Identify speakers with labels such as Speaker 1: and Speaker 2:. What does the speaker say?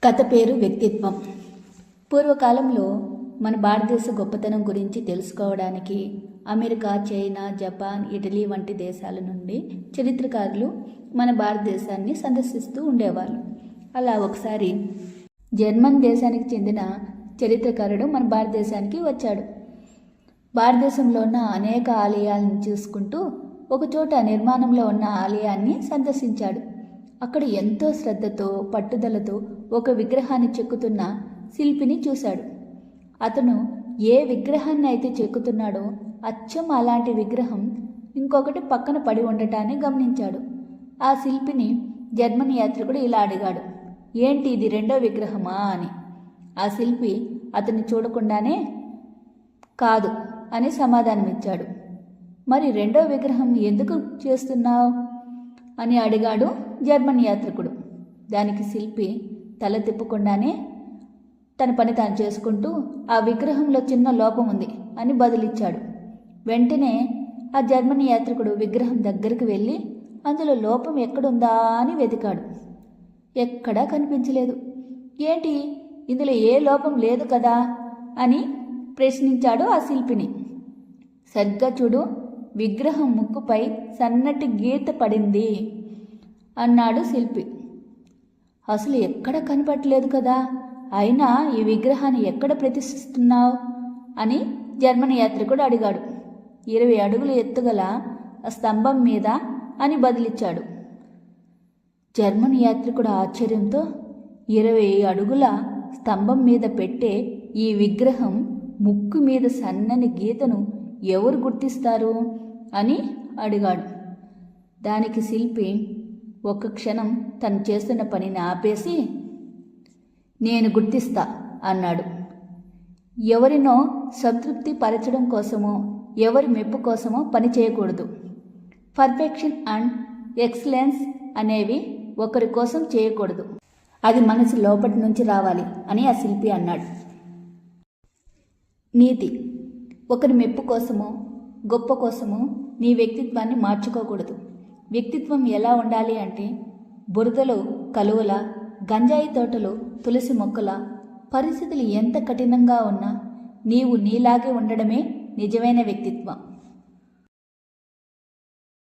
Speaker 1: కథ పేరు వ్యక్తిత్వం. పూర్వకాలంలో మన భారతదేశ గొప్పతనం గురించి తెలుసుకోవడానికి అమెరికా, చైనా, జపాన్, ఇటలీ వంటి దేశాల నుండి చరిత్రకారులు మన భారతదేశాన్ని సందర్శిస్తూ ఉండేవాళ్ళు. అలా ఒకసారి జర్మన్ దేశానికి చెందిన చరిత్రకారుడు మన భారతదేశానికి వచ్చాడు. భారతదేశంలో ఉన్న అనేక ఆలయాలను చూసుకుంటూ ఒకచోట నిర్మాణంలో ఉన్న ఆలయాన్ని సందర్శించాడు. అక్కడ ఎంతో శ్రద్ధతో పట్టుదలతో ఒక విగ్రహాన్ని చెక్కుతున్న శిల్పిని చూశాడు. అతను ఏ విగ్రహాన్ని అయితే చెక్కుతున్నాడో అచ్చం అలాంటి విగ్రహం ఇంకొకటి పక్కన పడి ఉండటాన్ని గమనించాడు. ఆ శిల్పిని జర్మన్ యాత్రికుడు ఇలా అడిగాడు, ఏంటి ఇది రెండో విగ్రహమా అని. ఆ శిల్పి అతన్ని చూడకుండానే కాదు అని సమాధానమిచ్చాడు. మరి రెండో విగ్రహం ఎందుకు చేస్తున్నావు అని అడిగాడు జర్మన్ యాత్రికుడు. దానికి శిల్పి తల తిప్పకుండానే తన పని తాను చేసుకుంటూ ఆ విగ్రహంలో చిన్న లోపం ఉంది అని బదులిచ్చాడు. వెంటనే ఆ జర్మన్ యాత్రికుడు విగ్రహం దగ్గరికి వెళ్ళి అందులో లోపం ఎక్కడుందా అని వెతికాడు. ఎక్కడా కనిపించలేదు. ఏంటి, ఇందులో ఏ లోపం లేదు కదా అని ప్రశ్నించాడు ఆ శిల్పిని. సరిగ్గా చూడు, విగ్రహం ముక్కుపై సన్నటి గీత పడింది అన్నాడు శిల్పి. అసలు ఎక్కడ కనపడలేదు కదా, అయినా ఈ విగ్రహాన్ని ఎక్కడ ప్రతిష్ఠిస్తున్నావు అని జర్మన్ యాత్రికుడు అడిగాడు. 20 అడుగులు ఎత్తుగల స్తంభం మీద అని బదిలిచ్చాడు. జర్మన్ యాత్రికుడు ఆశ్చర్యంతో 20 అడుగుల స్తంభం మీద పెట్టే ఈ విగ్రహం ముక్కు మీద సన్నని గీతను ఎవరు గుర్తిస్తారు అని అడిగాడు. దానికి శిల్పి ఒక్క క్షణం తను చేస్తున్న పనిని ఆపేసి, నేను గుర్తిస్తా అన్నాడు. ఎవరినో సంతృప్తి పరచడం కోసమో ఎవరి మెప్పు కోసమో పని చేయకూడదు. పర్ఫెక్షన్ అండ్ ఎక్సలెన్స్ అనేవి ఒకరి కోసం చేయకూడదు. అది మనసు లోపటి నుంచి రావాలి అని ఆ శిల్పి అన్నాడు. నీతి: ఒకరి మెప్పు కోసమో గొప్ప కోసమో నీ వ్యక్తిత్వాన్ని మార్చుకోకూడదు. వ్యక్తిత్వం ఎలా ఉండాలి అంటే, బురదలో కలువల, గంజాయి తోటలో తులసి మొక్కల, పరిస్థితులు ఎంత కఠినంగా ఉన్నా నీవు నీలాగే ఉండడమే నిజమైన వ్యక్తిత్వం.